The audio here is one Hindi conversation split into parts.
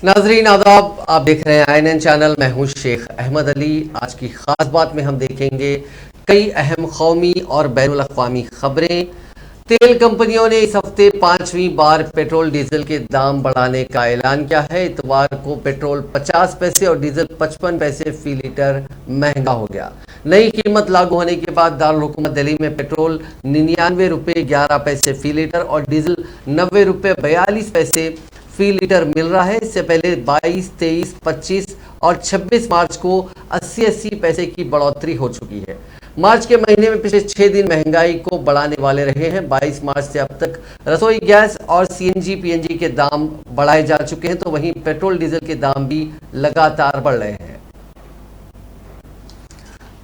नाजरीन आदाब, आप देख रहे हैं INN चैनल। मैं हूं शेख अहमद अली। आज की खास बात में हम देखेंगे कई अहम कौमी और बैनुल अक़वामी खबरें। तेल कंपनियों ने इस हफ्ते 5वीं बार पेट्रोल डीजल के दाम बढ़ाने का ऐलान किया है। इतवार को पेट्रोल 50 पैसे और डीजल 55 पैसे फी लीटर महंगा हो गया। नई कीमत लागू होने के बाद दारुल हुकूमत दिल्ली में पेट्रोल 99 रुपये 11 पैसे फी लीटर और डीजल 90 रुपये 42 पैसे फी लीटर मिल रहा है। इससे पहले 22, 23, 25 और 26 मार्च को 80-80 पैसे की बढ़ोतरी हो चुकी है। मार्च के महीने में पिछले 6 दिन महंगाई को बढ़ाने वाले रहे हैं। 22 मार्च से अब तक रसोई गैस और CNG PNG के दाम बढ़ाए जा चुके हैं, तो वहीं पेट्रोल डीजल के दाम भी लगातार बढ़ रहे हैं।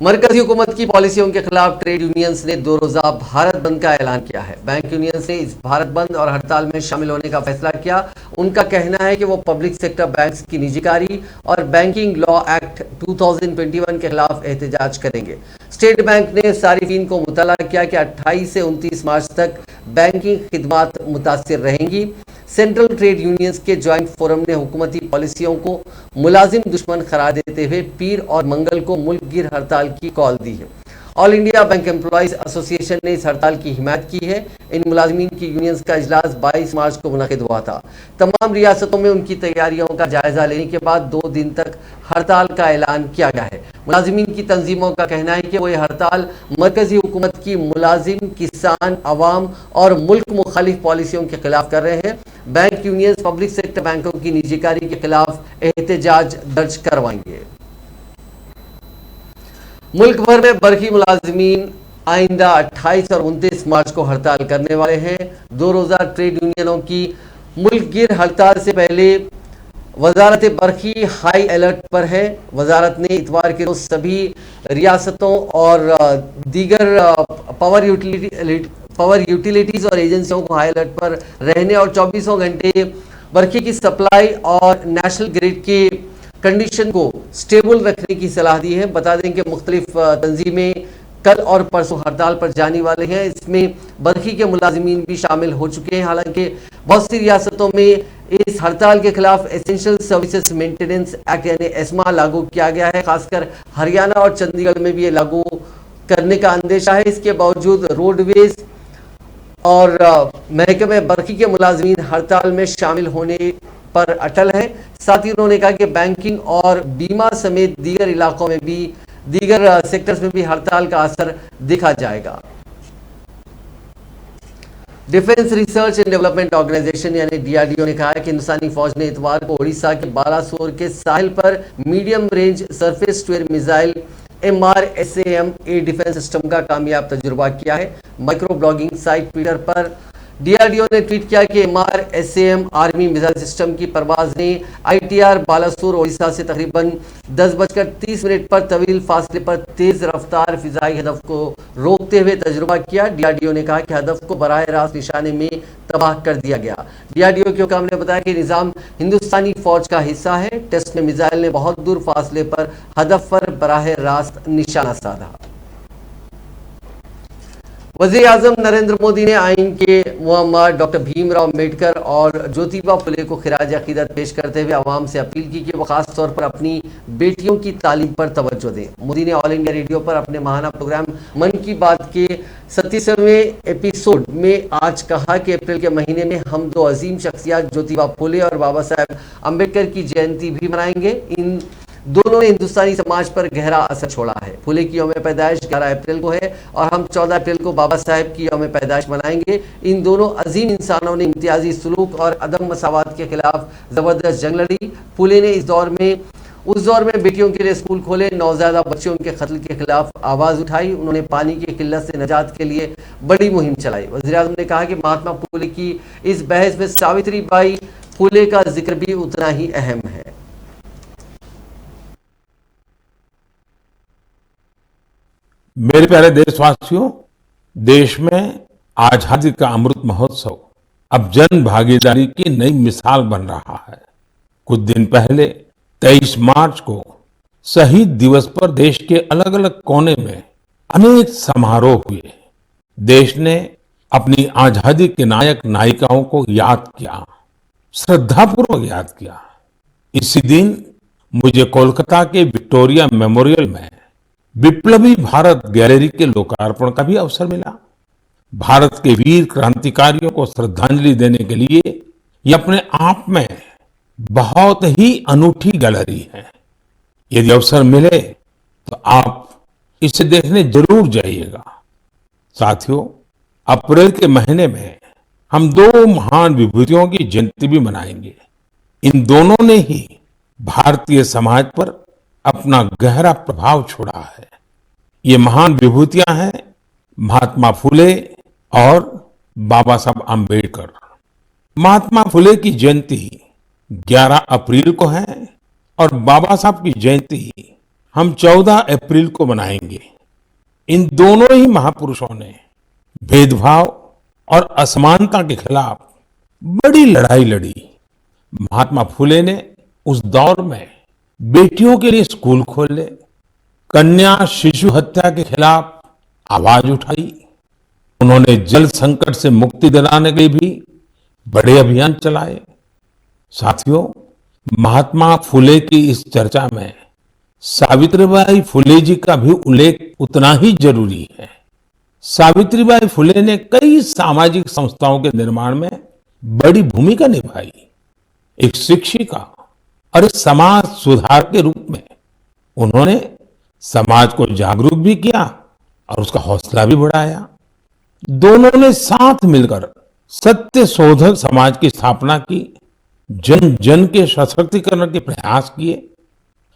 मरकजी हुकूमत की पॉलिसियों के खिलाफ ट्रेड यूनियंस ने 2 रोजा भारत बंद का ऐलान किया है। बैंक यूनियंस ने इस भारत बंद और हड़ताल में शामिल होने का फैसला किया। उनका कहना है कि वो पब्लिक सेक्टर बैंक्स की निजीकारी और बैंकिंग लॉ एक्ट 2021 के खिलाफ एहतजाज करेंगे। स्टेट बैंक ने सारिफीन को मुतला किया कि 28 से 29 मार्च तक बैंकिंग खिदमात मुतासिर रहेंगी। सेंट्रल ट्रेड यूनियंस के ज्वाइंट फोरम ने हुकूमती पॉलिसियों को मुलाजिम दुश्मन करार देते हुए पीर और मंगल को मुल्क गिर हड़ताल की कॉल दी है। All India bank employees association ने इस हड़ताल की हिमायत की है। इन मुलाजमीन की यूनियंस का इजलास 22 मार्च को मुनक़िद हुआ था। तमाम रियासतों में उनकी तैयारियों का जायजा लेने के बाद 2 दिन तक हड़ताल का ऐलान किया गया है। मुलाजमीन की तंजीमों का कहना है कि वो ये हड़ताल मरकजी हुकूमत की मुलाजिम, किसान, अवाम और मुल्क मुखालिफ पॉलिसियों के खिलाफ कर रहे हैं। बैंक यूनियंस पब्लिक सेक्टर बैंकों की निजीकारी के खिलाफ एहतजाज दर्ज करवाएंगे। मुल्क भर में बरकी मुलाजमीन आइंदा 28 और 29 मार्च को हड़ताल करने वाले हैं। 2 रोजा ट्रेड यूनियनों की मुल्क गिर हड़ताल से पहले वजारत बरकी हाई अलर्ट पर है। वजारत ने इतवार के रोज सभी रियासतों और दीगर पावर यूटिलिटीज और एजेंसियों को हाई अलर्ट पर रहने और 24 घंटे बरकी की सप्लाई और नेशनल ग्रिड के कंडीशन को स्टेबल रखने की सलाह दी है। बता दें कि मुख्तलिफ तंजीमें कल और परसों हड़ताल पर जाने वाले हैं। इसमें बरकी के मुलाजिमीन भी शामिल हो चुके हैं। हालांकि बहुत सी रियासतों में इस हड़ताल के खिलाफ एसेंशियल सर्विसेज मेंटेनेंस एक्ट यानी एस्मा लागू किया गया है। खासकर हरियाणा और चंडीगढ़ में भी ये लागू करने का अंदेशा है। इसके बावजूद रोडवेज और महकमे बरकी के मुलाजिमीन हड़ताल में शामिल होने पर अटल है। साथ ही उन्होंने कहा कि बैंकिंग और बीमा समेत दीगर इलाकों में भी, दीगर सेक्टर्स में भी हड़ताल का असर देखा जाएगा। Defence research and development organisation यानी DRDO ने कहा है कि हिंदुस्तानी फौज ने इतवार को उड़ीसा के बालासोर के साहिल पर medium range surface to air missile MRSAM air defence system का कामयाब तजुर्बा किया है। माइक्रो ब्लॉगिंग साइट ट्विटर पर DRDO ने ट्वीट किया कि MRSAM आर्मी मिसाइल सिस्टम की परवाज ने ITR बालासोर ओडिशा से तकरीबन 10:30 पर तवील फासले पर तेज रफ्तार फिजाई हदफ को रोकते हुए तजुर्बा किया। DRDO ने कहा कि हदफ को बराह रास्त निशाने में तबाह कर दिया गया। DRDO के हुकाम ने बताया कि निज़ाम हिंदुस्तानी फौज का हिस्सा है। टेस्ट में मिसाइल ने बहुत दूर फासले पर हदफ पर बराह रास्त निशाना साधा। वज़ीर आज़म नरेंद्र मोदी ने आइन के मुअम्मर डॉक्टर भीमराव अम्बेडकर और ज्योतिबा फुले को खिराज अकीदत पेश करते हुए आवाम से अपील की कि वो खास तौर पर अपनी बेटियों की तालीम पर तवज्जो दें। मोदी ने ऑल इंडिया रेडियो पर अपने माहाना प्रोग्राम मन की बात के 37वें एपिसोड में आज कहा कि अप्रैल के महीने में हम 2 अजीम शख्सियत ज्योतिबा फुले और बाबा साहेब अम्बेडकर की जयंती भी मनाएंगे। इन दोनों ने हिंदुस्तानी समाज पर गहरा असर छोड़ा है। फुले की यौम पैदाइश 11 अप्रैल को है और हम 14 अप्रैल को बाबा साहेब की यौम पैदाइश मनाएंगे। इन दोनों अजीम इंसानों ने इम्तियाजी सलूक और अदम मसावात के खिलाफ ज़बरदस्त जंग लड़ी। फुले ने उस दौर में बेटियों के लिए स्कूल खोले, नौज़ायदा बच्चों के कत्ल के खिलाफ आवाज़ उठाई। उन्होंने पानी की किल्लत से निजात के लिए बड़ी मुहिम चलाई। वज़ीर आज़म ने कहा कि महात्मा फुले की इस बहस में सावित्री बाई फुले का जिक्र भी उतना ही अहम है। मेरे प्यारे देशवासियों, देश में आजादी का अमृत महोत्सव अब जन भागीदारी की नई मिसाल बन रहा है। कुछ दिन पहले 23 मार्च को शहीद दिवस पर देश के अलग अलग कोने में अनेक समारोह हुए। देश ने अपनी आजादी के नायक नायिकाओं को याद किया, श्रद्धापूर्वक याद किया। इसी दिन मुझे कोलकाता के विक्टोरिया मेमोरियल में विप्लवी भारत गैलरी के लोकार्पण का भी अवसर मिला। भारत के वीर क्रांतिकारियों को श्रद्धांजलि देने के लिए ये अपने आप में बहुत ही अनूठी गैलरी है। यदि अवसर मिले तो आप इसे देखने जरूर जाइएगा। साथियों, अप्रैल के महीने में हम दो महान विभूतियों की जयंती भी मनाएंगे। इन दोनों ने ही भारतीय समाज पर अपना गहरा प्रभाव छोड़ा है। ये महान विभूतियां हैं महात्मा फुले और बाबा साहब आम्बेडकर। महात्मा फुले की जयंती 11 अप्रैल को है और बाबा साहब की जयंती हम 14 अप्रैल को मनाएंगे। इन दोनों ही महापुरुषों ने भेदभाव और असमानता के खिलाफ बड़ी लड़ाई लड़ी। महात्मा फुले ने उस दौर में बेटियों के लिए स्कूल खोले, कन्या शिशु हत्या के खिलाफ आवाज उठाई। उन्होंने जल संकट से मुक्ति दिलाने के लिए भी बड़े अभियान चलाए। साथियों, महात्मा फुले की इस चर्चा में सावित्रीबाई फुले जी का भी उल्लेख उतना ही जरूरी है। सावित्रीबाई फुले ने कई सामाजिक संस्थाओं के निर्माण में बड़ी भूमिका निभाई। एक शिक्षिका और एक समाज सुधार के रूप में उन्होंने समाज को जागरूक भी किया और उसका हौसला भी बढ़ाया। दोनों ने साथ मिलकर सत्य शोधक समाज की स्थापना की, जन जन के सशक्तिकरण के प्रयास किए।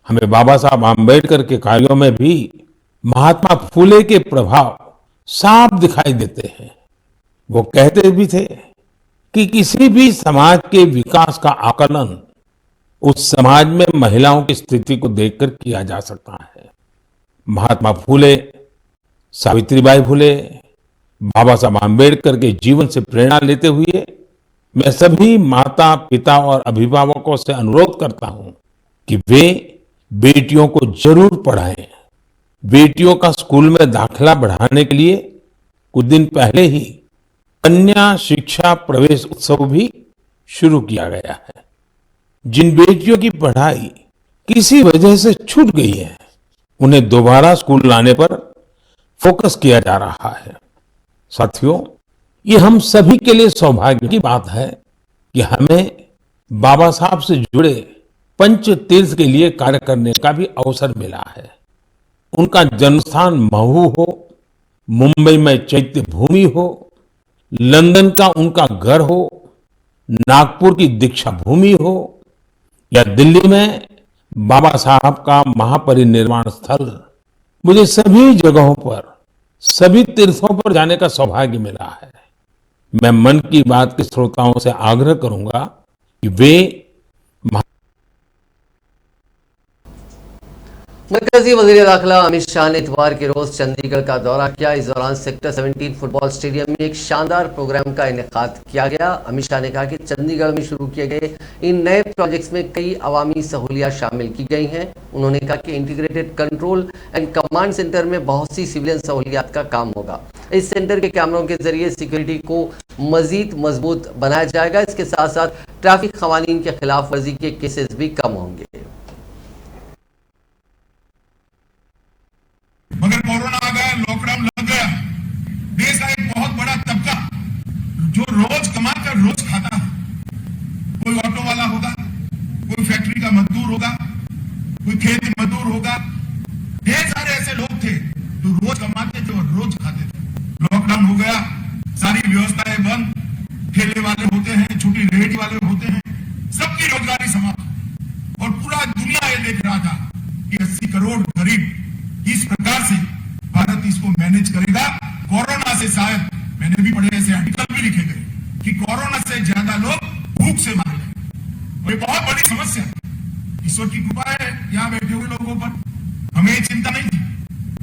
हमें बाबा साहब आम्बेडकर के कार्यों में भी महात्मा फुले के प्रभाव साफ दिखाई देते हैं। वो कहते भी थे कि किसी भी समाज के विकास का आकलन उस समाज में महिलाओं की स्थिति को देखकर किया जा सकता है। महात्मा फुले, सावित्रीबाई फुले, बाबा साहब आम्बेडकर के जीवन से प्रेरणा लेते हुए मैं सभी माता पिता और अभिभावकों से अनुरोध करता हूं कि वे बेटियों को जरूर पढ़ाएं। बेटियों का स्कूल में दाखिला बढ़ाने के लिए कुछ दिन पहले ही कन्या शिक्षा प्रवेश उत्सव भी शुरू किया गया है। जिन बेटियों की पढ़ाई किसी वजह से छूट गई है, उन्हें दोबारा स्कूल लाने पर फोकस किया जा रहा है। साथियों, ये हम सभी के लिए सौभाग्य की बात है कि हमें बाबा साहब से जुड़े पंच तीर्थ के लिए कार्य करने का भी अवसर मिला है। उनका जन्मस्थान महू हो, मुंबई में चैत्य भूमि हो, लंदन का उनका घर हो, नागपुर की दीक्षा भूमि हो या दिल्ली में बाबा साहब का महापरिनिर्वाण स्थल, मुझे सभी जगहों पर, सभी तीर्थों पर जाने का सौभाग्य मिला है। मैं मन की बात के श्रोताओं से आग्रह करूंगा कि वे मरकजी वजीर दाखिला अमित शाह ने इतवार के रोज चंडीगढ़ का दौरा किया। इस दौरान सेक्टर 17 फुटबॉल स्टेडियम में एक शानदार प्रोग्राम का इनेकाद किया गया। अमित शाह ने कहा कि चंडीगढ़ में शुरू किए गए इन नए प्रोजेक्ट्स में कई अवामी सहूलियात शामिल की गई हैं। उन्होंने कहा कि integrated control and command centre में बहुत सी सिविलियन सहूलियात का काम होगा। इस सेंटर के कैमरों के जरिए सिक्योरिटी को मजीद मजबूत बनाया जाएगा। इसके साथ साथ ट्रैफिक कवानीन के खिलाफ वर्जी के केसेस भी कम होंगे। मगर कोरोना आ गया, लॉकडाउन लग गया। देश का एक बहुत बड़ा तबका जो रोज कमाकर रोज खाता है, कोई ऑटो वाला होगा, कोई फैक्ट्री का मजदूर होगा, कोई खेती मजदूर होगा। ढेर सारे ऐसे लोग थे जो रोज कमाते थे और रोज खाते थे। लॉकडाउन हो गया, सारी व्यवस्थाएं बंद, ठेले वाले होते हैं, छोटी रेहड़ी वाले होते हैं, सबकी रोजगारी समाप्त। और पूरा दुनिया ये देख रहा था कि 80 करोड़ गरीब इस प्रकार से भारत इसको मैनेज करेगा। कोरोना से शायद, मैंने भी पढ़े, ऐसे आर्टिकल भी लिखे गए कि कोरोना से ज्यादा लोग भूख से मारे गए। और ये बहुत बड़ी समस्या है। ईश्वर की कृपा है यहाँ बैठे हुए लोगों पर, हमें चिंता नहीं थी।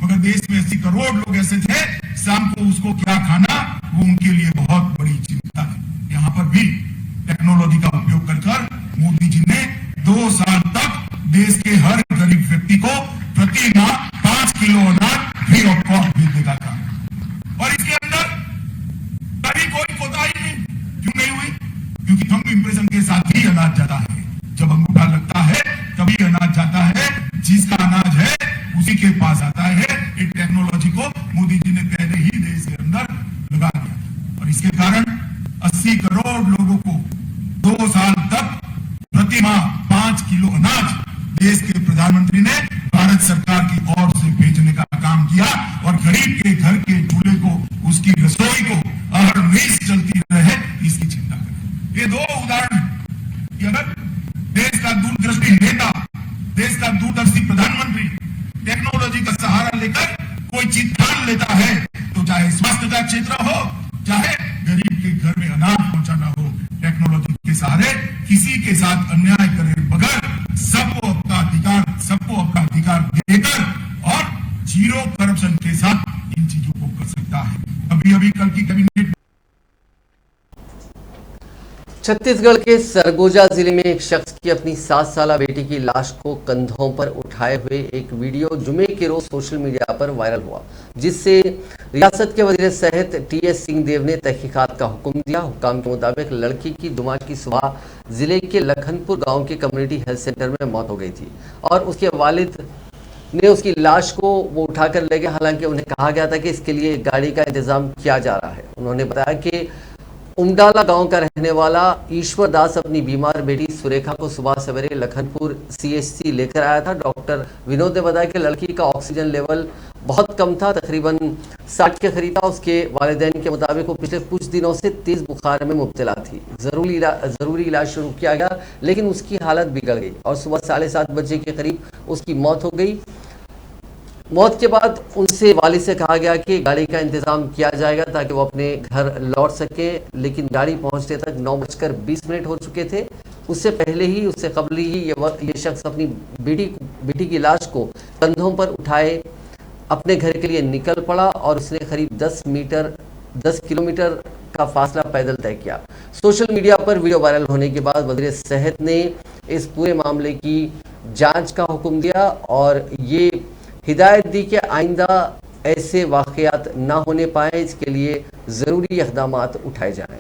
मगर देश में 80 करोड़ लोग ऐसे थे, शाम को उसको क्या खाना, वो उनके लिए बहुत बड़ी चिंता थी। यहाँ पर भी टेक्नोलॉजी का उपयोग कर मोदी जी ने 2 साल तक देश के हर गरीब व्यक्ति को प्रति माह 5 किलो अनाज फ्री ऑफ कॉस्ट भेजने का काम। और इसके अंदर कभी कोई कोताही नहीं। क्यों नहीं हुई? क्योंकि थंब इंप्रेशन के साथ ही अनाज जाता है। जब अंगूठा लगता है 80 करोड़ लोगों को 2 साल तक प्रति माह 5 किलो अनाज देश के प्रधानमंत्री ने भारत सरकार की ओर से भेजने का काम किया और गरीब के घर के चूल्हे को, उसकी रसोई को अहरनिश चलती रहे, इसकी चिंता करें। ये 2 उदाहरण हैं कि अगर देश का दूरदृष्टि नेता, देश का दूरदर्शी प्रधानमंत्री टेक्नोलॉजी का सहारा लेकर कोई चीज ठान लेता है, तो चाहे स्वास्थ्य का क्षेत्र हो, चाहे गरीब के घर में अनाज पहुंचाना हो, टेक्नोलॉजी के सहारे किसी के साथ अन्याय करे बगैर सबको अपना अधिकार देकर और जीरो करप्शन के साथ इन चीजों को कर सकता है। अभी कल की कैबिनेट। छत्तीसगढ़ के सरगोजा जिले में एक शख्स की अपनी 7 साला बेटी की लाश को कंधों पर उठाए हुए एक वीडियो जुमे के रोज सोशल मीडिया पर वायरल हुआ, जिससे रियासत के वजीर सेहत टीएस सिंहदेव ने तहकीकात का हुक्म दिया। हुक्म के मुताबिक लड़की की जुमा की सुबह जिले के लखनपुर गांव के कम्युनिटी हेल्थ सेंटर में मौत हो गई थी और उसके वालिद ने उसकी लाश को वो उठाकर ले गए। हालांकि उन्हें कहा गया था कि इसके लिए गाड़ी का इंतजाम किया जा रहा है। उन्होंने बताया कि उमडाला गांव का रहने वाला ईश्वर दास अपनी बीमार बेटी सुरेखा को सुबह सवेरे लखनपुर सीएचसी लेकर आया था। डॉक्टर विनोद ने बताया कि लड़की का ऑक्सीजन लेवल बहुत कम था, तकरीबन 60 के करीब था। उसके वालिदैन के मुताबिक वो पिछले कुछ दिनों से तेज बुखार में मुब्तला थी। जरूरी इलाज शुरू किया गया, लेकिन उसकी हालत बिगड़ गई और सुबह 7:30 बजे के करीब उसकी मौत हो गई। मौत के बाद उनसे वालिद से कहा गया कि गाड़ी का इंतजाम किया जाएगा ताकि वो अपने घर लौट सके, लेकिन गाड़ी पहुंचने तक 9:20 हो चुके थे। उससे कबल ही ये शख्स अपनी बेटी की लाश को कंधों पर उठाए अपने घर के लिए निकल पड़ा और उसने करीब 10 किलोमीटर का फासला पैदल तय किया। सोशल मीडिया पर वीडियो वायरल होने के बाद वजीर सेहत ने इस पूरे मामले की जांच का हुक्म दिया और ये हिदायत दी कि आइंदा ऐसे वाक़यात ना होने पाए, इसके लिए ज़रूरी इक़दामात उठाए जाएं।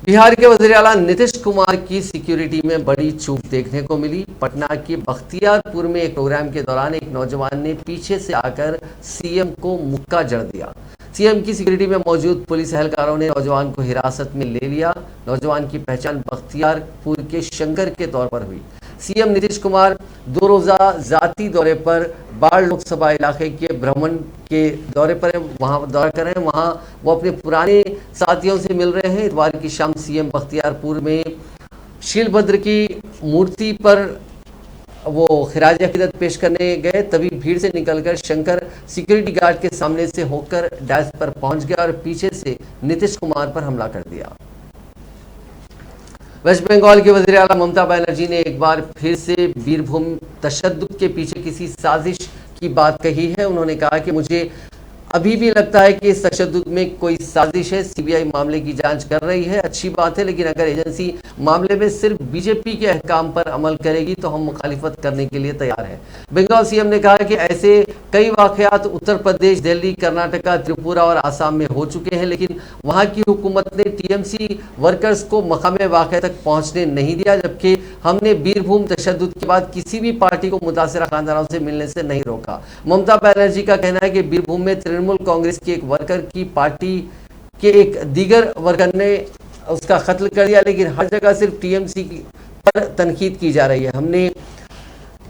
बिहार के वज़ीर आला नीतीश कुमार की सिक्योरिटी में बड़ी चूक देखने को मिली। पटना के बख्तियारपुर में एक प्रोग्राम के दौरान एक नौजवान ने पीछे से आकर सीएम को मुक्का जड़ दिया। सीएम की सिक्योरिटी में मौजूद पुलिस एहलकारों ने नौजवान को हिरासत में ले लिया। नौजवान की पहचान बख्तियारपुर के शंकर के तौर पर हुई। सीएम नीतीश कुमार 2 रोज़ा जाती दौरे पर बाढ़ लोकसभा इलाके के भ्रमण के दौरे पर वहां दौरा कर रहे हैं। वहां वो अपने पुराने साथियों से मिल रहे हैं। इतवार की शाम सीएम बख्तियारपुर में शीलभद्र की मूर्ति पर वो खिराज अकीदत पेश करने गए, तभी भीड़ से निकलकर शंकर सिक्योरिटी गार्ड के सामने से होकर डैश पर पहुंच गया और पीछे से नीतीश कुमार पर हमला कर दिया। वेस्ट बंगाल की वज़ीर आला ममता बनर्जी ने एक बार फिर से बीरभूम तशद्दुद के पीछे किसी साजिश की बात कही है। उन्होंने कहा कि मुझे अभी भी लगता है कि इस तशद्दुद में कोई साजिश है। सीबीआई मामले की जांच कर रही है, अच्छी बात है, लेकिन अगर एजेंसी मामले में सिर्फ बीजेपी के अहकाम पर अमल करेगी तो हम मुखालिफत करने के लिए तैयार हैं। बंगाल सीएम ने कहा कि ऐसे कई वाकयात उत्तर प्रदेश, दिल्ली, कर्नाटका, त्रिपुरा और आसाम में हो चुके हैं, लेकिन वहां की हुकूमत ने टीएमसी वर्कर्स को मकामे वाक़या तक पहुंचने नहीं दिया, जबकि हमने बीरभूम तशद्दुद के बाद किसी भी पार्टी को मुतासिरा खानदानों से मिलने से नहीं रोका। ममता बनर्जी का कहना है कि बीरभूम में तृणमूल कांग्रेस की एक वर्कर की पार्टी के एक दीगर वर्कर ने उसका कत्ल कर दिया, लेकिन हर जगह सिर्फ टीएमसी पर तनकीद की जा रही है। हमने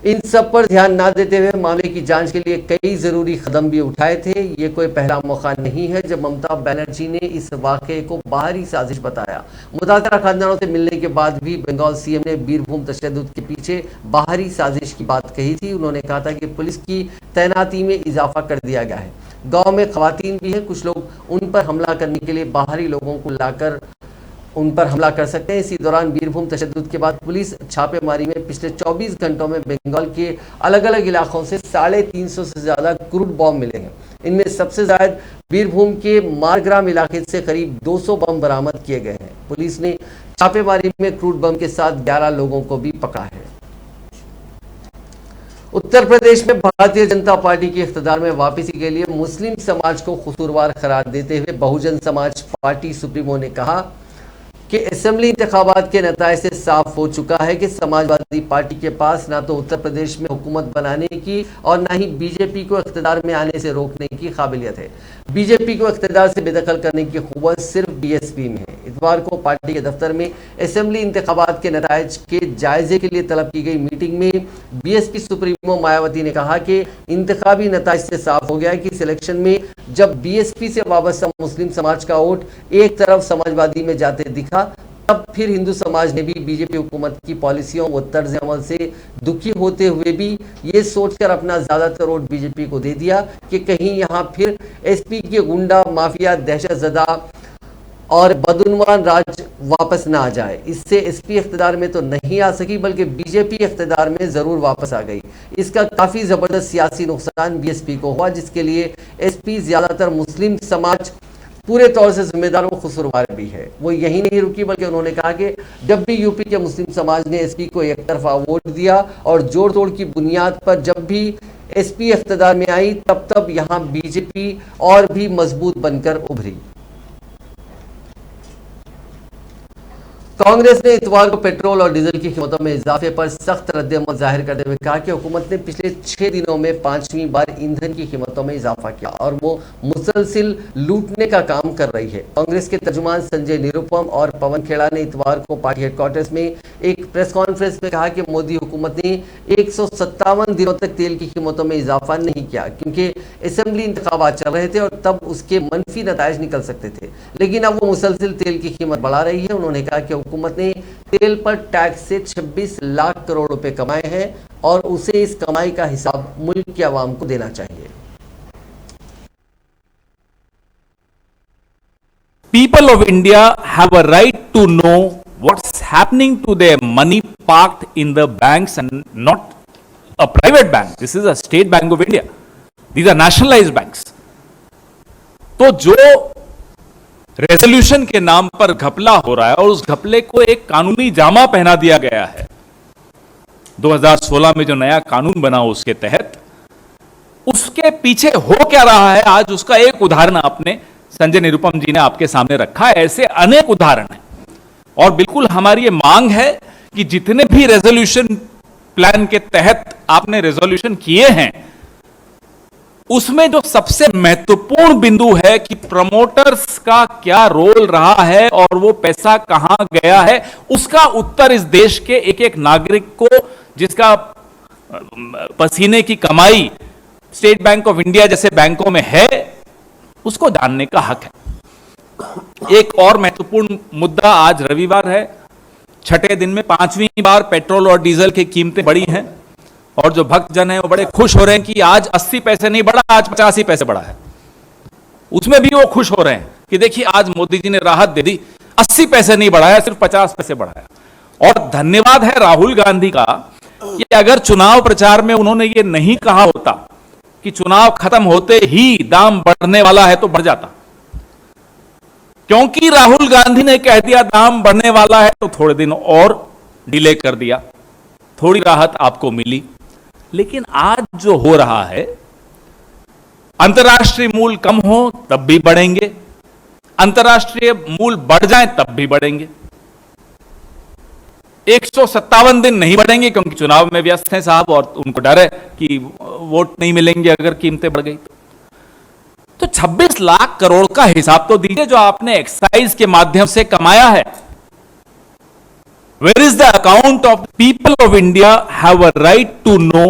इन सब पर ध्यान ना देते हुए मामले की जांच के लिए कई जरूरी कदम भी उठाए थे। ये कोई पहला मौका नहीं है जब ममता बनर्जी ने इस वाकये को बाहरी साजिश बताया। मुतासिरा खानदानों से मिलने के बाद भी बंगाल सीएम ने बीरभूम तशद्दुद के पीछे बाहरी साजिश की बात कही थी। उन्होंने कहा था कि पुलिस की तैनाती में इजाफा कर दिया गया है, गांव में खवातीन भी हैं, कुछ लोग उन पर हमला करने के लिए बाहरी लोगों को लाकर उन पर हमला कर सकते हैं। इसी दौरान बीरभूम तशद्दुद के बाद पुलिस छापेमारी में पिछले 24 घंटों में बंगाल के अलग अलग इलाकों से 350 से ज़्यादा क्रूड बम मिले हैं। इनमें सबसे ज़्यादा बीरभूम के मारग्राम इलाके से करीब 200 बम बरामद किए गए हैं। पुलिस ने छापेमारी में क्रूड बम के साथ 11 लोगों को भी पकड़ा है। उत्तर प्रदेश में भारतीय जनता पार्टी की इख्तिदार में वापसी के लिए मुस्लिम समाज को कसूरवार करार देते हुए बहुजन समाज पार्टी सुप्रीमो ने कहा कि असेंबली इंतखाबात के नताए से साफ हो चुका है कि समाजवादी पार्टी के पास ना तो उत्तर प्रदेश में हुकूमत बनाने की और ना ही बीजेपी को इख्तिदार में आने से रोकने की काबिलियत है। बीजेपी को इख्तिदार से बेदखल करने की कुव्वत सिर्फ बीएसपी में है। इतवार को पार्टी के दफ्तर में असेंबली इंतखाबात के नताइज के जायजे के लिए तलब की गई मीटिंग में बीएसपी सुप्रीमो मायावती ने कहा कि इंतखाबी नताइज से साफ हो गया कि इस इलेक्शन में जब बीएसपी से वाबस्ता मुस्लिम समाज का वोट एक तरफ समाजवादी में जाते दिखा, तब फिर हिंदू समाज ने भी बीजेपी हुकूमत की पॉलिसियों व तर्ज अमल से दुखी होते हुए भी ये सोचकर अपना ज्यादातर वोट बीजेपी को दे दिया कि कहीं यहाँ फिर एसपी के गुंडा माफिया दहशतजदा और बदउनवान राज वापस ना आ जाए। इससे एसपी इख्तिदार में तो नहीं आ सकी बल्कि बीजेपी इख्तिदार में जरूर वापस आ गई। इसका काफी जबरदस्त सियासी नुकसान बीएसपी को हुआ, जिसके लिए एसपी ज्यादातर मुस्लिम समाज पूरे तौर से जिम्मेदार व कसूरवार भी है। वो यही नहीं रुकी बल्कि उन्होंने कहा कि जब भी यूपी के मुस्लिम समाज ने एसपी को एक तरफा वोट दिया और जोड़ तोड़ की बुनियाद पर जब भी एसपी इख्तिदार में आई, तब यहाँ बीजेपी और भी मजबूत बनकर उभरी। कांग्रेस ने इतवार को पेट्रोल और डीजल की कीमतों में इजाफे पर सख्त रद्द-ए-अमल जाहिर करते हुए कहा कि हुकूमत ने पिछले 6 दिनों में 5वीं बार ईंधन की कीमतों में इजाफा किया और वो मुसलसिल लूटने का काम कर रही है। कांग्रेस के तर्जुमान संजय निरुपम और पवन खेड़ा ने इतवार को पार्टी हेडक्वार्टर्स में एक प्रेस कॉन्फ्रेंस में कहा कि मोदी हुकूमत ने 157 दिनों तक तेल की कीमतों में इजाफा नहीं किया क्योंकि असेंबली इंतखाबात चल रहे थे और तब उसके मनफी नताइज निकल सकते थे, लेकिन अब वो मुसलसिल तेल की कीमत बढ़ा रही है। उन्होंने कहा कि हुकूमत ने तेल पर टैक्स से 26 लाख करोड़ रुपए कमाए हैं और उसे इस कमाई का हिसाब मुल्क की आवाम को देना चाहिए। People of India have a right to know what's happening to their money parked in the banks and not a private bank. This is a State Bank of India. These are nationalized banks. तो जो रेजोल्यूशन के नाम पर घपला हो रहा है और उस घपले को एक कानूनी जामा पहना दिया गया है 2016 में जो नया कानून बना उसके तहत, उसके पीछे हो क्या रहा है आज उसका एक उदाहरण आपने संजय निरुपम जी ने आपके सामने रखा है। ऐसे अनेक उदाहरण हैं और बिल्कुल हमारी ये मांग है कि जितने भी रेजोल्यूशन प्लान के तहत आपने रेजोल्यूशन किए हैं उसमें जो सबसे महत्वपूर्ण बिंदु है कि प्रमोटर्स का क्या रोल रहा है और वो पैसा कहां गया है, उसका उत्तर इस देश के एक एक नागरिक को, जिसका पसीने की कमाई स्टेट बैंक ऑफ इंडिया जैसे बैंकों में है, उसको जानने का हक है। एक और महत्वपूर्ण मुद्दा, आज रविवार है, छठे दिन में 5वीं बार पेट्रोल और डीजल की कीमतें बढ़ी हैं और जो भक्तजन हैं वो बड़े खुश हो रहे हैं कि आज 80 पैसे नहीं बढ़ा, आज 85 पैसे बढ़ा है। उसमें भी वो खुश हो रहे हैं कि देखिए आज मोदी जी ने राहत दे दी, 80 पैसे नहीं बढ़ाया, सिर्फ 50 पैसे बढ़ाया। और धन्यवाद है राहुल गांधी का कि अगर चुनाव प्रचार में उन्होंने ये नहीं कहा होता कि चुनाव खत्म होते ही दाम बढ़ने वाला है तो बढ़ जाता, क्योंकि राहुल गांधी ने कह दिया दाम बढ़ने वाला है तो थोड़े दिन और डिले कर दिया, थोड़ी राहत आपको मिली। लेकिन आज जो हो रहा है, अंतर्राष्ट्रीय मूल्य कम हो तब भी बढ़ेंगे, अंतर्राष्ट्रीय मूल्य बढ़ जाए तब भी बढ़ेंगे। 157 दिन नहीं बढ़ेंगे क्योंकि चुनाव में व्यस्त हैं साहब और उनको डर है कि वोट नहीं मिलेंगे अगर कीमतें बढ़ गई तो 26 लाख करोड़ का हिसाब तो दीजिए जो आपने एक्साइज के माध्यम से कमाया है। Where is the account of people of India have a right to know?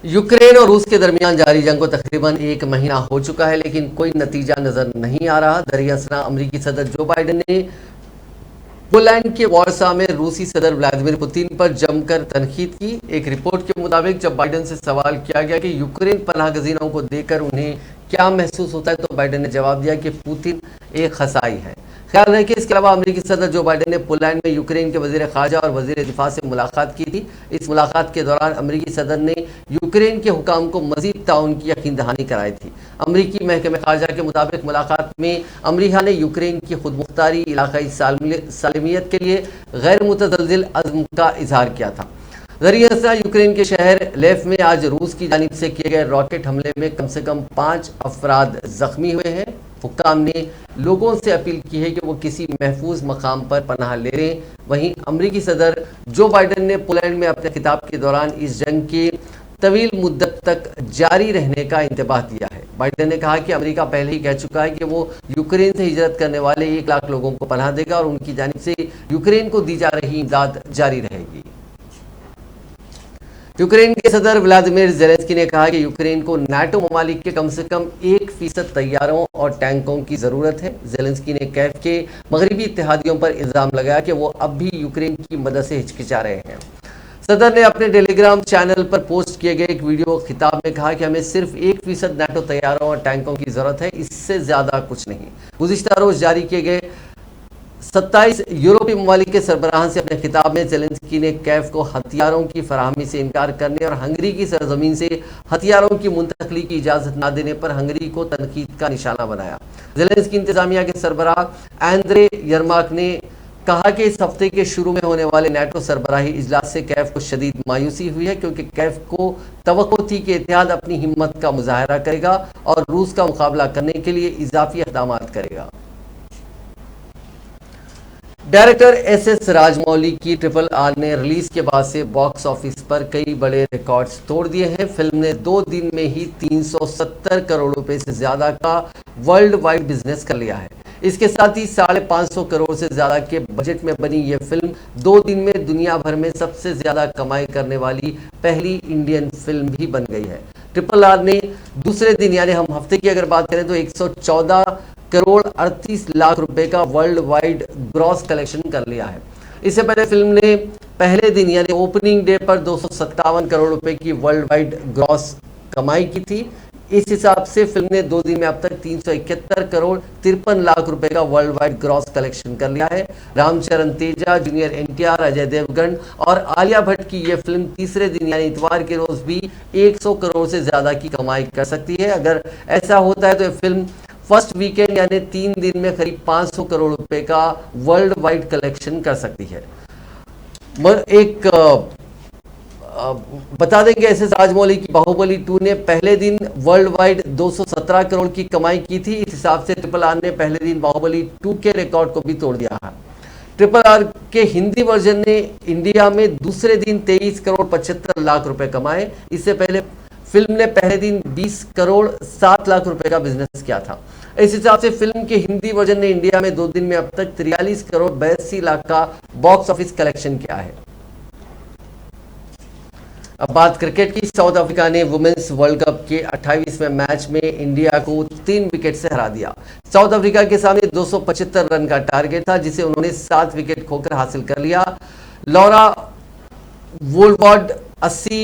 Ukraine और रूस के दरमियान जारी जंग को तकरीबन 1 महीना हो चुका है, लेकिन कोई नतीजा नजर नहीं आ रहा। दरअसल अमेरिकी सदर जो बाइडेन ने पोलैंड के वॉर्सा में रूसी सदर व्लादिमीर पुतिन पर जमकर तनकीद की। एक रिपोर्ट के मुताबिक जब बाइडेन से सवाल किया गया कि यूक्रेन पनाहगजीनों को देखकर उन्हें क्या महसूस होता है, तो बाइडेन ने जवाब दिया कि पुतिन एक खसाई है। ख्याल रहे कि इसके अलावा अमेरिकी सदर जो बाइडेन ने पोलैंड में यूक्रेन के वजीर खारजा और वजीर दिफा से मुलाकात की थी। इस मुलाकात के दौरान अमेरिकी सदर ने यूक्रेन के हुकाम को मजीद ताउन की यकीन दहानी कराई थी। अमेरिकी महकमे खारजा के मुताबिक मुलाकात में अमेरिका ने यूक्रेन की खुद मुख्तारी, इलाकाई सालमियत के लिए गैर मुतज़लज़िल अज़्म का इजहार किया था। दरअसल यूक्रेन के शहर लेफ में आज रूस की जानिब से किए गए रॉकेट हमले में कम से कम 5 अफराद जख्मी हुए हैं। हुक्काम ने लोगों से अपील की है कि वो किसी महफूज मकाम पर पनाह ले लें। वहीं अमेरिकी सदर जो बाइडेन ने पोलैंड में अपने खिताब के दौरान इस जंग के तवील मुद्दत तक जारी रहने का इंतबाह दिया है। बाइडेन ने कहा कि अमेरिका पहले ही कह चुका है कि वो यूक्रेन से हिजरत करने वाले 1 लाख लोगों को पनाह देगा और उनकी जानिब से यूक्रेन को दी जा रही इमदाद जारी रहेगी। यूक्रेन के सदर व्लादिमीर ज़ेलेंस्की ने कहा कि यूक्रेन को नाटो ममालिक के कम से कम 1% तैयारों और टैंकों की जरूरत है। ज़ेलेंस्की ने कैफ के मगरबी इत्तेहादियों पर इल्जाम लगाया कि वो अब भी यूक्रेन की मदद से हिचकिचा रहे हैं। सदर ने अपने टेलीग्राम चैनल पर पोस्ट किए गए एक वीडियो खिताब में कहा कि हमें सिर्फ 1% नाटो तैयारों और टैंकों की जरूरत है, इससे ज्यादा कुछ नहीं। गुज़िश्ता रोज जारी किए गए 27 यूरोपीय ममालिक के सरबराहान से अपने खिताब में ज़ेलेंस्की ने कैफ को हथियारों की फराहमी से इनकार करने और हंगरी की सरजमीन से हथियारों की मुंतकली की इजाजत न देने पर हंगरी को तनकीद का निशाना बनाया। ज़ेलेंस्की इंतजामिया के सरबराह एंद्रे यरमाक ने कहा कि इस हफ्ते के शुरू में होने वाले नाटो सरबराही इजलास से कैफ को शदीद मायूसी हुई है, क्योंकि कैफ को तवक्को थी कि इत्तेहाद अपनी हिम्मत का मुजाहरा करेगा और रूस का मुकाबला करने के लिए इजाफी इक़दाम करेगा। डायरेक्टर एस राजमौली की RRR ने रिलीज के बाद से बॉक्स ऑफिस पर कई बड़े रिकॉर्ड्स तोड़ दिए हैं। फिल्म ने 2 दिन में ही 370 करोड़ रुपए से ज्यादा का वर्ल्ड वाइड बिजनेस कर लिया है। इसके साथ ही 550 करोड़ से ज्यादा के बजट में बनी यह फिल्म 2 दिन में दुनिया भर में सबसे ज्यादा कमाई करने वाली पहली इंडियन फिल्म भी बन गई है। RRR ने दूसरे दिन यानी हम हफ्ते की अगर बात करें तो 114 करोड़ 38 लाख रुपए का वर्ल्ड वाइड ग्रॉस कलेक्शन कर लिया है। इससे पहले फिल्म ने पहले दिन यानी ओपनिंग डे पर 257 करोड़ रुपए की वर्ल्ड वाइड ग्रॉस कमाई की थी। इस हिसाब से फिल्म ने 2 दिन में अब तक 371 करोड़ 53 लाख रुपए का वर्ल्ड वाइड ग्रॉस कलेक्शन कर लिया है। रामचरण तेजा, जूनियर NTR, अजय देवगन और आलिया भट्ट की यह फिल्म तीसरे दिन यानी इतवार के रोज भी 100 करोड़ से ज्यादा की कमाई कर सकती है। अगर ऐसा होता है तो यह फिल्म फर्स्ट वीकेंड यानी 3 दिन में करीब 500 करोड़ रुपए का वर्ल्ड वाइड कलेक्शन कर सकती है। एक बता देंगे एस राजमौली की बाहुबली 2 ने पहले दिन वर्ल्ड वाइड 217 करोड़ की कमाई की थी। इस हिसाब से RRR ने पहले दिन बाहुबली 2 के रिकॉर्ड को भी तोड़ दिया है। RRR के हिंदी वर्जन ने इंडिया में दूसरे दिन 23 करोड़ 75 लाख रुपए कमाए। इससे पहले फिल्म ने पहले दिन 20 करोड़ 7 लाख रुपए का बिजनेस किया था। इस हिसाब से फिल्म के हिंदी वर्जन ने इंडिया में 2 दिन में अब तक 43 करोड़ 82 लाख का बॉक्स ऑफिस कलेक्शन किया है। अब बात क्रिकेट की। साउथ अफ्रीका ने वुमेन्स वर्ल्ड कप के 28वें मैच में इंडिया को 3 विकेट से हरा दिया। साउथ अफ्रीका के सामने 275 रन का टारगेट था, जिसे उन्होंने 7 विकेट खोकर हासिल कर लिया। लॉरा वोल्वॉर्ड 80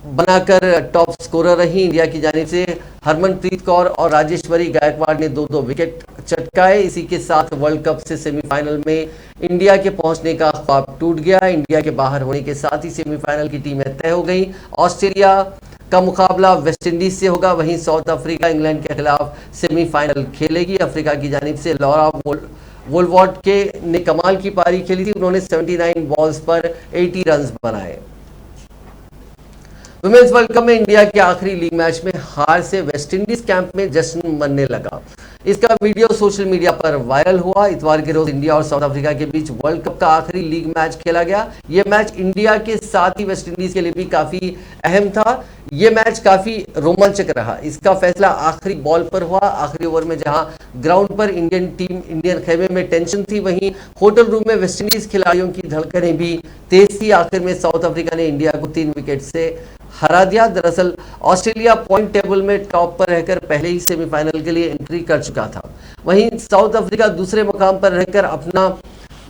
बनाकर टॉप स्कोरर रही। इंडिया की जानिब से हरमनप्रीत कौर और राजेश्वरी गायकवाड़ ने 2-2 विकेट चटकाए। इसी के साथ वर्ल्ड कप से सेमीफाइनल में इंडिया के पहुंचने का ख्वाब टूट गया। इंडिया के बाहर होने के साथ ही सेमीफाइनल की टीमें तय हो गई। ऑस्ट्रेलिया का मुकाबला वेस्टइंडीज से होगा, वहीं साउथ अफ्रीका इंग्लैंड के खिलाफ सेमीफाइनल खेलेगी। अफ्रीका की जानिब से लॉरा वोल्वॉर्ड ने कमाल की पारी खेली थी। उन्होंने 79 बॉल्स पर 80 रन बनाए। वुमेन्स वर्ल्ड कप में इंडिया के आखिरी लीग मैच में हार से वेस्टइंडीज कैंप में जश्न मनने लगा। इसका वीडियो सोशल मीडिया पर वायरल हुआ। इतवार के रोज इंडिया और साउथ अफ्रीका के बीच वर्ल्ड कप का आखिरी लीग मैच खेला गया। यह मैच इंडिया के साथ ही वेस्टइंडीज के लिए भी काफी अहम था। यह मैच काफी रोमांचक रहा। इसका फैसला आखिरी बॉल पर हुआ। आखिरी ओवर में जहां ग्राउंड पर इंडियन खेमे में टेंशन थी, वहीं होटल रूम में वेस्टइंडीज खिलाड़ियों की धड़कनें भी तेज थी। आखिर में साउथ अफ्रीका ने इंडिया को 3 विकेट से हरा दिया। दरअसल ऑस्ट्रेलिया पॉइंट टेबल में टॉप पर रहकर पहले ही सेमीफाइनल के लिए एंट्री कर चुका था। वहीं साउथ अफ्रीका दूसरे मकाम पर रहकर अपना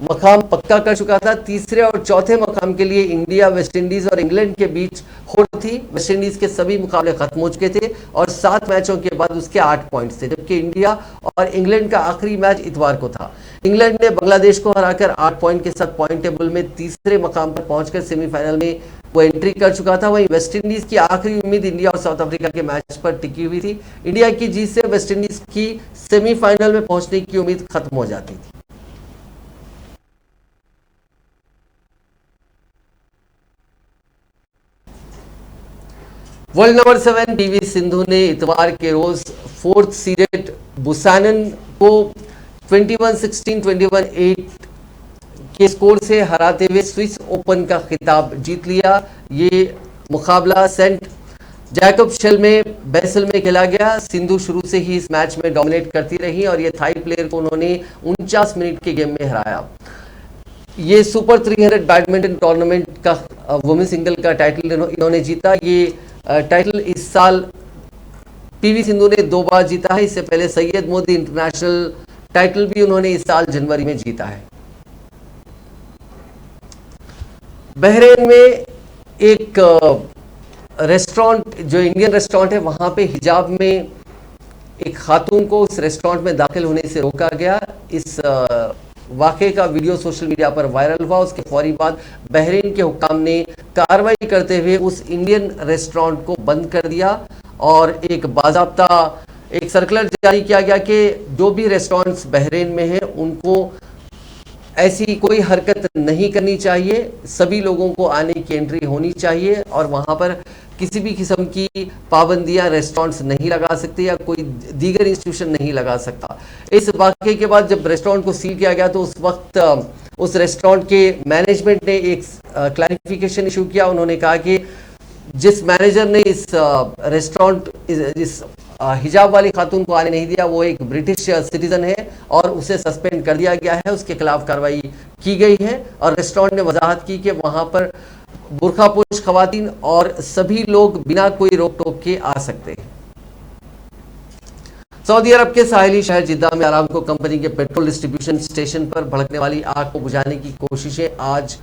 मकाम पक्का कर चुका था। तीसरे और चौथे मकाम के लिए इंडिया, वेस्टइंडीज और इंग्लैंड के बीच होड़ थी। वेस्टइंडीज के सभी मुकाबले खत्म हो चुके थे और 7 मैचों के बाद उसके 8 पॉइंट्स थे, जबकि इंडिया और इंग्लैंड का आखिरी मैच इतवार को था। इंग्लैंड ने बांग्लादेश को हराकर 8 पॉइंट के साथ पॉइंट टेबल में तीसरे मकाम पर पहुंचकर सेमीफाइनल में वो एंट्री कर चुका था। वहीं वेस्टइंडीज की आखिरी उम्मीद इंडिया और साउथ अफ्रीका के मैच पर टिकी हुई थी। इंडिया की जीत से वेस्टइंडीज की सेमीफाइनल में पहुंचने की उम्मीद खत्म हो जाती थी। वर्ल्ड नंबर 7 PV सिंधु ने इतवार के रोज 4th सीडेड बुसानन को 21-16, 21-8 के स्कोर से हराते हुए स्विस ओपन का खिताब जीत लिया। ये मुकाबला सेंट जैकब शेल में बेसल में खेला गया। सिंधु शुरू से ही इस मैच में डोमिनेट करती रही और ये थाई प्लेयर को उन्होंने 49 मिनट के गेम में हराया। ये सुपर 300 बैडमिंटन टूर्नामेंट का वुमेन सिंगल का टाइटल इन्होंने जीता। ये टाइटल इस साल पीवी सिंधु ने 2 बार जीता है। इससे पहले सैयद मोदी इंटरनेशनल टाइटल भी उन्होंने इस साल जनवरी में जीता है। बहरीन में एक रेस्टोरेंट, जो इंडियन रेस्टोरेंट है, वहां पे हिजाब में एक खातून को उस रेस्टोरेंट में दाखिल होने से रोका गया। इस वाकये का वीडियो सोशल मीडिया पर वायरल हुआ। उसके फौरी बाद बहरीन के हुक्काम ने कार्रवाई करते हुए उस इंडियन रेस्टोरेंट को बंद कर दिया और एक बाज़ाब्ता एक सर्कुलर जारी किया गया कि जो भी रेस्टोरेंट्स बहरीन में हैं उनको ऐसी कोई हरकत नहीं करनी चाहिए। सभी लोगों को आने की एंट्री होनी चाहिए और वहां पर किसी भी किस्म की पाबंदियां रेस्टोरेंट्स नहीं लगा सकते या कोई दीगर इंस्टीट्यूशन नहीं लगा सकता। इस वाकये के बाद जब रेस्टोरेंट को सील किया गया तो उस वक्त उस रेस्टोरेंट के मैनेजमेंट ने एक क्लैरिफिकेशन इशू किया। उन्होंने कहा कि जिस मैनेजर ने इस रेस्टोरेंट इस हिजाब वाली खातून को आने नहीं दिया वो एक ब्रिटिश सिटीजन है और उसे सस्पेंड कर दिया गया है। उसके खिलाफ कार्रवाई की गई है और रेस्टोरेंट ने वजाहत की कि वहां पर बुर्खापोश खवातीन और सभी लोग बिना कोई रोक टोक के आ सकते हैं। सऊदी अरब के साहिली शहर जिद्दा में आरामको कंपनी के पेट्रोल डिस्ट्रीब्यूशन स्टेशन पर भड़कने वाली आग को बुझाने की कोशिशें आज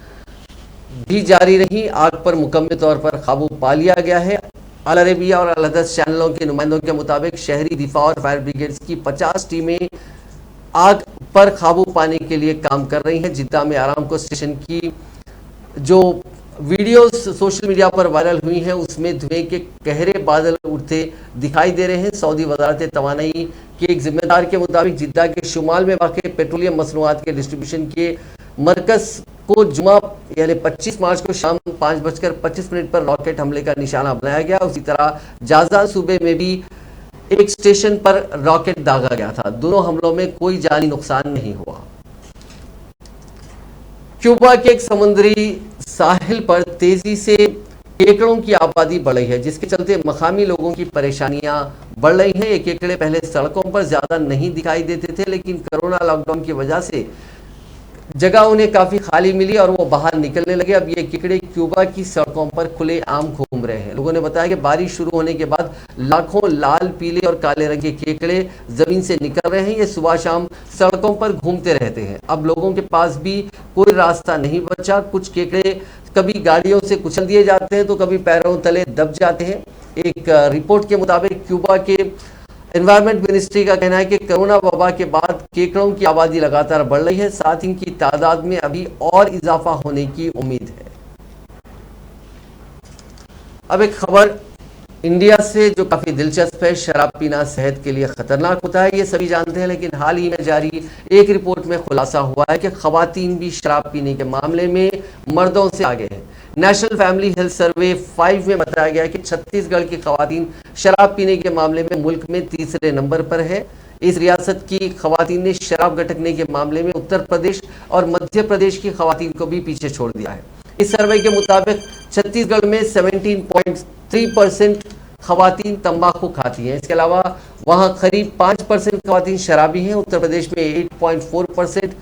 भी जारी रही। आग पर मुकम्मल तौर पर काबू पा लिया गया है। अल अरेबिया और अल हदस चैनलों के नुमाइंदों के मुताबिक शहरी दिफा और फायर ब्रिगेड्स की 50 टीमें आग पर काबू पाने के लिए काम कर रही हैं। जिद्दा में आरामको स्टेशन की जो वीडियोस सोशल मीडिया पर वायरल हुई हैं उसमें धुएं के गहरे बादल उठते दिखाई दे रहे हैं। सऊदी वजारत तवानाई के एक जिम्मेदार के मुताबिक जिद्दा के शुमाल में वाक़ पेट्रोलियम मसनूआत के डिस्ट्रीब्यूशन के मरकज को जुमा यानी 25 मार्च को शाम 5:25 पर रॉकेट हमले का निशाना बनाया गया। उसी तरह जाजान सूबे में भी एक स्टेशन पर रॉकेट दागा गया था। दोनों हमलों में कोई जानी नुकसान नहीं हुआ। क्यूबा के एक समुद्री साहिल पर तेजी से केकड़ों की आबादी बढ़ रही है, जिसके चलते मकामी लोगों की परेशानियां बढ़ रही हैं। ये केकड़े पहले सड़कों पर ज्यादा नहीं दिखाई देते थे, लेकिन कोरोना लॉकडाउन की वजह से जगह उन्हें काफी खाली मिली और वो बाहर निकलने लगे। अब ये केकड़े क्यूबा की सड़कों पर खुले आम घूम रहे हैं। लोगों ने बताया कि बारिश शुरू होने के बाद लाखों लाल, पीले और काले रंग के केकड़े जमीन से निकल रहे हैं। ये सुबह शाम सड़कों पर घूमते रहते हैं। अब लोगों के पास भी कोई रास्ता नहीं बचा। कुछ केकड़े कभी गाड़ियों से कुचल दिए जाते हैं तो कभी पैरों तले दब जाते हैं। एक रिपोर्ट के मुताबिक क्यूबा के एनवायरमेंट मिनिस्ट्री का कहना है कि कोरोना वबा के बाद केकड़ों की आबादी लगातार बढ़ रही है, साथ ही इनकी तादाद में अभी और इजाफा होने की उम्मीद है। अब एक खबर इंडिया से जो काफी दिलचस्प है। शराब पीना सेहत के लिए खतरनाक होता है, ये सभी जानते हैं, लेकिन हाल ही में जारी एक रिपोर्ट में खुलासा हुआ है कि खवातीन भी शराब पीने के मामले में मर्दों से आगे हैं। नेशनल फैमिली हेल्थ सर्वे 5 में बताया गया कि छत्तीसगढ़ की खवातीन शराब पीने के मामले में मुल्क में तीसरे नंबर पर है। इस रियासत की खवातीन ने शराब गटकने के मामले में उत्तर प्रदेश और मध्य प्रदेश की खवातीन को भी पीछे छोड़ दिया है। इस सर्वे के मुताबिक छत्तीसगढ़ में 17.3% खवातीन तंबाकू खाती हैं। इसके अलावा वहां करीब 5% खवातीन शराबी हैं। उत्तर प्रदेश में 8.4%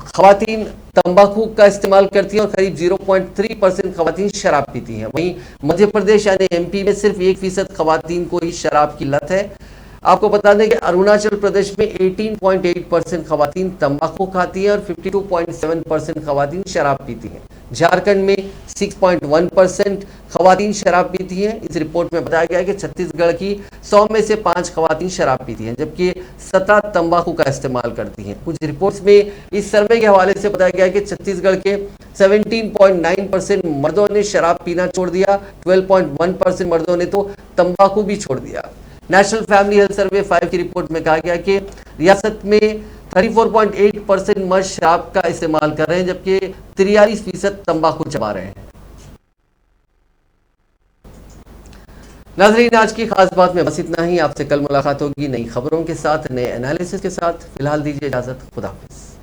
खवातीन तंबाकू का इस्तेमाल करती हैं और करीब 0.3% खवातीन शराब पीती हैं। वहीं मध्य प्रदेश यानी एमपी में सिर्फ 1% खवातीन को ही शराब की लत है। आपको बता दें कि अरुणाचल प्रदेश में 18.8% खवातीन तंबाकू खाती हैं और 52.7% खवातीन शराब पीती हैं। झारखंड में 6.1% खवातीन शराब पीती हैं। इस रिपोर्ट में बताया गया है कि छत्तीसगढ़ की 100 में से 5 खवातीन शराब पीती हैं, जबकि 17 तंबाकू का इस्तेमाल करती हैं। कुछ रिपोर्ट्स में इस सर्वे के हवाले से बताया गया है कि छत्तीसगढ़ के 17.9% मर्दों ने शराब पीना छोड़ दिया, 12.1% मर्दों ने तो तंबाकू भी छोड़ दिया। नेशनल फैमिली हेल्थ सर्वे 5 की रिपोर्ट में कहा गया कि रियासत में 34.8% मर्द शराब का इस्तेमाल कर रहे हैं, जबकि 43% तंबाकू चबा रहे हैं। नाजरीन, आज की खास बात में बस इतना ही। आपसे कल मुलाकात होगी नई खबरों के साथ, नए एनालिसिस के साथ। फिलहाल दीजिए इजाजत। खुदा हाफिज।